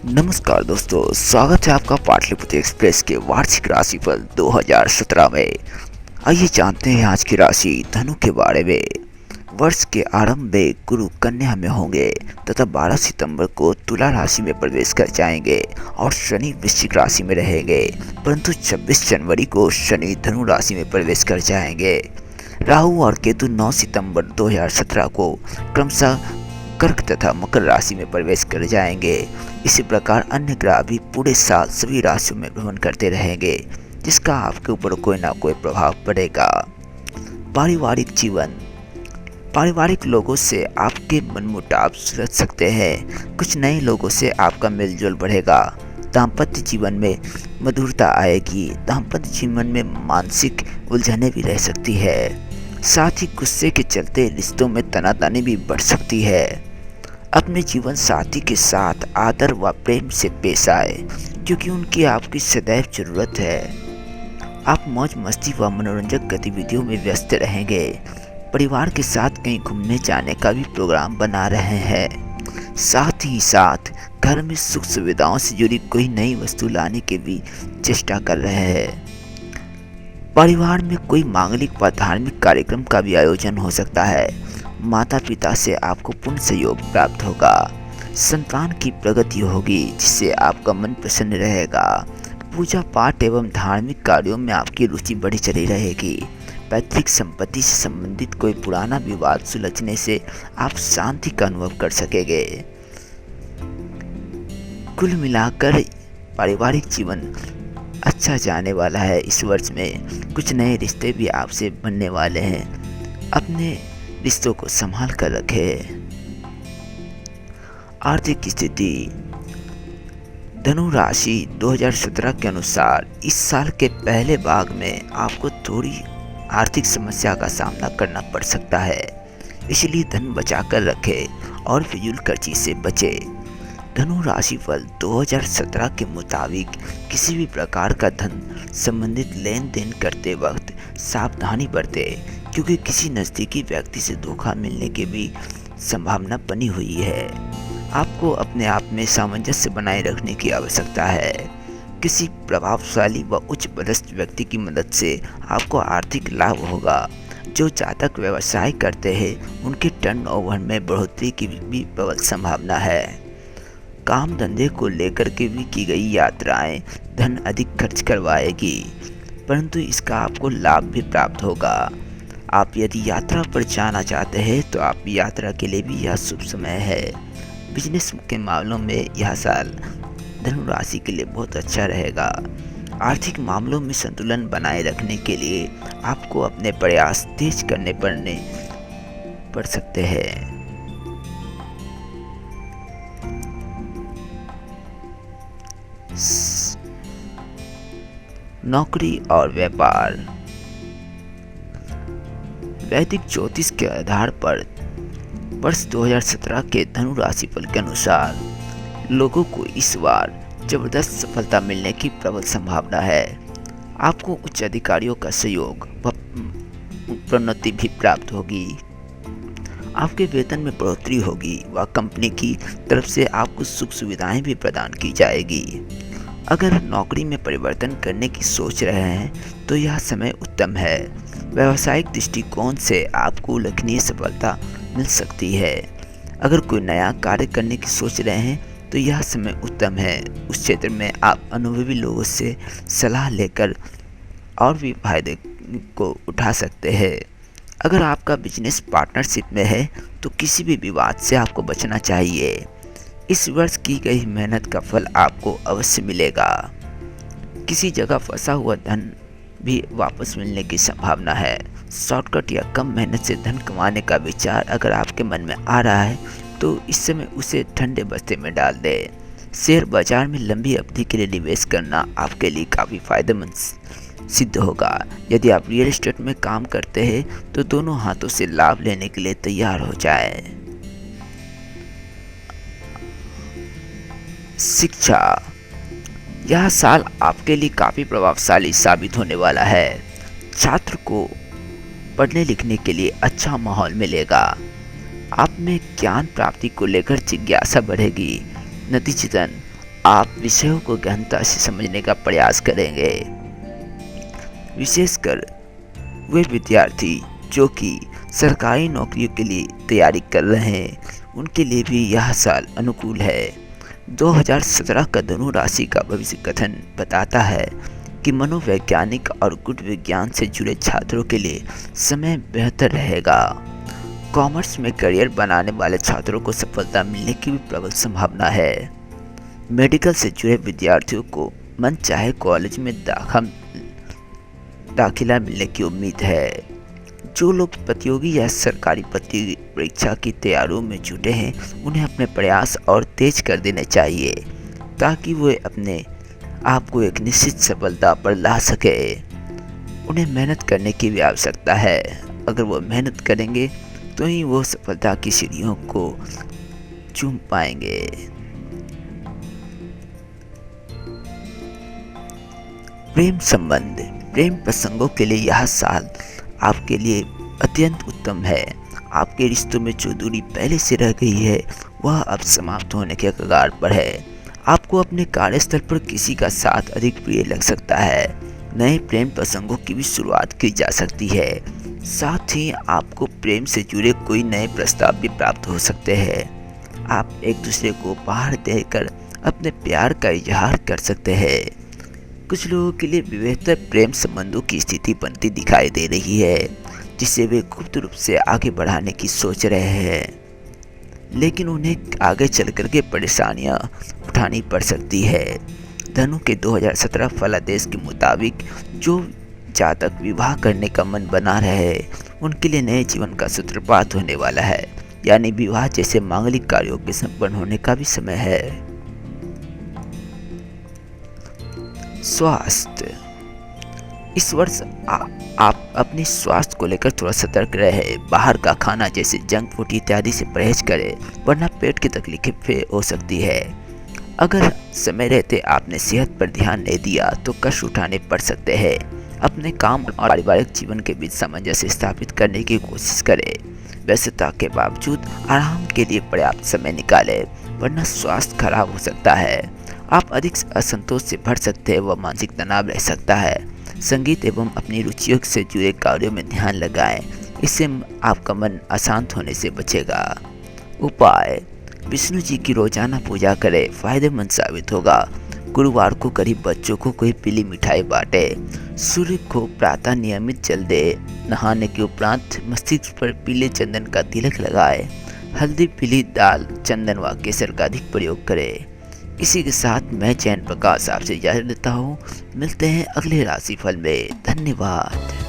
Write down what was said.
नमस्कार दोस्तों, स्वागत है आपका पाटलिपुत्र एक्सप्रेस के वार्षिक राशिफल 2017 में। आइए जानते हैं आज की राशि धनु के बारे में। वर्ष के आरंभ में गुरु कन्या में होंगे तथा 12 सितंबर को तुला राशि में प्रवेश कर जाएंगे और शनि वृश्चिक राशि में रहेंगे, परंतु 26 जनवरी को शनि धनु राशि में प्रवेश कर जाएंगे। राहु और केतु 9 सितंबर 2017 को क्रमशः कर्क तथा मकर राशि में प्रवेश कर जाएंगे। इसी प्रकार अन्य ग्रह भी पूरे साल सभी राशियों में भ्रमण करते रहेंगे, जिसका आपके ऊपर कोई ना कोई प्रभाव पड़ेगा। पारिवारिक जीवन, पारिवारिक लोगों से आपके मनमुटाव सुलझ सकते हैं। कुछ नए लोगों से आपका मेलजोल बढ़ेगा। दाम्पत्य जीवन में मधुरता आएगी। दाम्पत्य जीवन में मानसिक उलझनें भी रह सकती है। साथ ही गुस्से के चलते रिश्तों में तनातनी भी बढ़ सकती है। अपने जीवन साथी के साथ आदर व प्रेम से पेश आए, क्योंकि उनकी आपकी सदैव जरूरत है। आप मौज मस्ती व मनोरंजक गतिविधियों में व्यस्त रहेंगे। परिवार के साथ कहीं घूमने जाने का भी प्रोग्राम बना रहे हैं। साथ ही साथ घर में सुख सुविधाओं से जुड़ी कोई नई वस्तु लाने की भी चेष्टा कर रहे हैं। परिवार में कोई मांगलिक व धार्मिक कार्यक्रम का भी आयोजन हो सकता है। माता पिता से आपको पूर्ण सहयोग प्राप्त होगा। संतान की प्रगति होगी, जिससे आपका मन प्रसन्न रहेगा। पूजा पाठ एवं धार्मिक कार्यों में आपकी रुचि बढ़ी चली रहेगी। पैतृक संपत्ति से संबंधित कोई पुराना विवाद सुलझने से आप शांति का अनुभव कर सकेंगे। कुल मिलाकर पारिवारिक जीवन अच्छा जाने वाला है। इस वर्ष में कुछ नए रिश्ते भी आपसे बनने वाले हैं। अपने रिश्तों को संभाल कर रखें। आर्थिक स्थिति, धनु राशि 2017 के अनुसार इस साल के पहले भाग में आपको थोड़ी आर्थिक समस्या का सामना करना पड़ सकता है, इसलिए धन बचा कर रखें और फिजूल खर्ची से बचें। धनु राशिफल 2017 के मुताबिक किसी भी प्रकार का धन संबंधित लेन देन करते वक्त सावधानी बरतें, क्योंकि किसी नज़दीकी व्यक्ति से धोखा मिलने की भी संभावना बनी हुई है। आपको अपने आप में सामंजस्य बनाए रखने की आवश्यकता है। किसी प्रभावशाली व उच्च पदस्थ व्यक्ति की मदद से आपको आर्थिक लाभ होगा। जो जातक व्यवसाय करते हैं उनके टर्नओवर में बढ़ोतरी की भी प्रबल संभावना है। काम धंधे को लेकर के भी की गई यात्राएं धन अधिक खर्च करवाएगी, परंतु इसका आपको लाभ भी प्राप्त होगा। आप यदि यात्रा पर जाना चाहते हैं तो आप यात्रा के लिए भी यह शुभ समय है। बिजनेस के मामलों में यह साल धनु राशि के लिए बहुत अच्छा रहेगा। आर्थिक मामलों में संतुलन बनाए रखने के लिए आपको अपने प्रयास तेज करने पड़ सकते हैं। नौकरी और व्यापार, वैदिक ज्योतिष के आधार पर वर्ष 2017 के धनु राशिफल के अनुसार लोगों को इस बार जबरदस्त सफलता मिलने की प्रबल संभावना है। आपको उच्च अधिकारियों का सहयोग व प्रोन्नति भी प्राप्त होगी। आपके वेतन में बढ़ोतरी होगी व कंपनी की तरफ से आपको सुख सुविधाएं भी प्रदान की जाएगी। अगर नौकरी में परिवर्तन करने की सोच रहे हैं तो यह समय उत्तम है। व्यावसायिक दृष्टिकोण से आपको उल्लेखनीय सफलता मिल सकती है। अगर कोई नया कार्य करने की सोच रहे हैं तो यह समय उत्तम है। उस क्षेत्र में आप अनुभवी लोगों से सलाह लेकर और भी फायदे को उठा सकते हैं। अगर आपका बिजनेस पार्टनरशिप में है तो किसी भी विवाद से आपको बचना चाहिए। इस वर्ष की गई मेहनत का फल आपको अवश्य मिलेगा। किसी जगह फंसा हुआ धन भी वापस मिलने की संभावना है। शॉर्टकट या कम मेहनत से धन कमाने का विचार अगर आपके मन में आ रहा है तो इस समय उसे ठंडे बस्ते में डाल दें। शेयर बाजार में लंबी अवधि के लिए निवेश करना आपके लिए काफ़ी फायदेमंद सिद्ध होगा। यदि आप रियल एस्टेट में काम करते हैं तो दोनों हाथों से लाभ लेने के लिए तैयार हो जाए। शिक्षा, यह साल आपके लिए काफ़ी प्रभावशाली साबित होने वाला है। छात्र को पढ़ने लिखने के लिए अच्छा माहौल मिलेगा। आप में ज्ञान प्राप्ति को लेकर जिज्ञासा बढ़ेगी। नतीजतन आप विषयों को गहनता से समझने का प्रयास करेंगे। विशेषकर वे विद्यार्थी जो कि सरकारी नौकरियों के लिए तैयारी कर रहे हैं, उनके लिए भी यह साल अनुकूल है। 2017 का धनु राशि का भविष्य कथन बताता है कि मनोवैज्ञानिक और गुण विज्ञान से जुड़े छात्रों के लिए समय बेहतर रहेगा। कॉमर्स में करियर बनाने वाले छात्रों को सफलता मिलने की भी प्रबल संभावना है। मेडिकल से जुड़े विद्यार्थियों को मनचाहे कॉलेज में दाखिला मिलने की उम्मीद है। जो लोग प्रतियोगी या सरकारी परीक्षा की तैयारियों में जुटे हैं, उन्हें अपने प्रयास और तेज कर देने चाहिए ताकि वे अपने आप को एक निश्चित सफलता पर ला सके। उन्हें मेहनत करने की भी आवश्यकता है। अगर वो मेहनत करेंगे तो ही वो सफलता की सीढ़ियों को चूम पाएंगे। प्रेम संबंध, प्रेम प्रसंगों के लिए यह साल आपके लिए अत्यंत उत्तम है। आपके रिश्तों में जो दूरी पहले से रह गई है, वह अब समाप्त होने के कगार पर है। आपको अपने कार्यस्थल पर किसी का साथ अधिक प्रिय लग सकता है। नए प्रेम प्रसंगों की भी शुरुआत की जा सकती है। साथ ही आपको प्रेम से जुड़े कोई नए प्रस्ताव भी प्राप्त हो सकते हैं। आप एक दूसरे को उपहार देकर अपने प्यार का इजहार कर सकते हैं। कुछ लोगों के लिए बेहतर प्रेम संबंधों की स्थिति बनती दिखाई दे रही है, जिसे वे गुप्त रूप से आगे बढ़ाने की सोच रहे हैं, लेकिन उन्हें आगे चल कर के परेशानियां उठानी पड़ सकती है। धनु के 2017 फलादेश के मुताबिक जो जातक विवाह करने का मन बना रहे, उनके लिए नए जीवन का सूत्रपात होने वाला है, यानी विवाह जैसे मांगलिक कार्यों के संपन्न होने का भी समय है। स्वास्थ्य, इस वर्ष आप अपने स्वास्थ्य को लेकर थोड़ा सतर्क रहे। बाहर का खाना जैसे जंक फूड इत्यादि से परहेज करें, वरना पेट की तकलीफें हो सकती है। अगर समय रहते आपने सेहत पर ध्यान नहीं दिया तो कष्ट उठाने पड़ सकते हैं। अपने काम और पारिवारिक जीवन के बीच सामंजस्य स्थापित करने की कोशिश करें। व्यस्तता के बावजूद आराम के लिए पर्याप्त समय निकालें, वरना स्वास्थ्य खराब हो सकता है। आप अधिक असंतोष से भर सकते हैं व मानसिक तनाव रह सकता है। संगीत एवं अपनी रुचियों से जुड़े कार्यों में ध्यान लगाएं, इससे आपका मन अशांत होने से बचेगा। उपाय, विष्णु जी की रोजाना पूजा करें, फायदेमंद साबित होगा। गुरुवार को गरीब बच्चों को कोई पीली मिठाई बांटे। सूर्य को प्रातः नियमित जल दे। नहाने के उपरांत मस्तिष्क पर पीले चंदन का तिलक लगाए। हल्दी, पीली दाल, चंदन व केसर का अधिक प्रयोग करें। इसी के साथ मैं चैन प्रकाश आपसे इजाजत लेता हूँ। मिलते हैं अगले राशिफल में। धन्यवाद।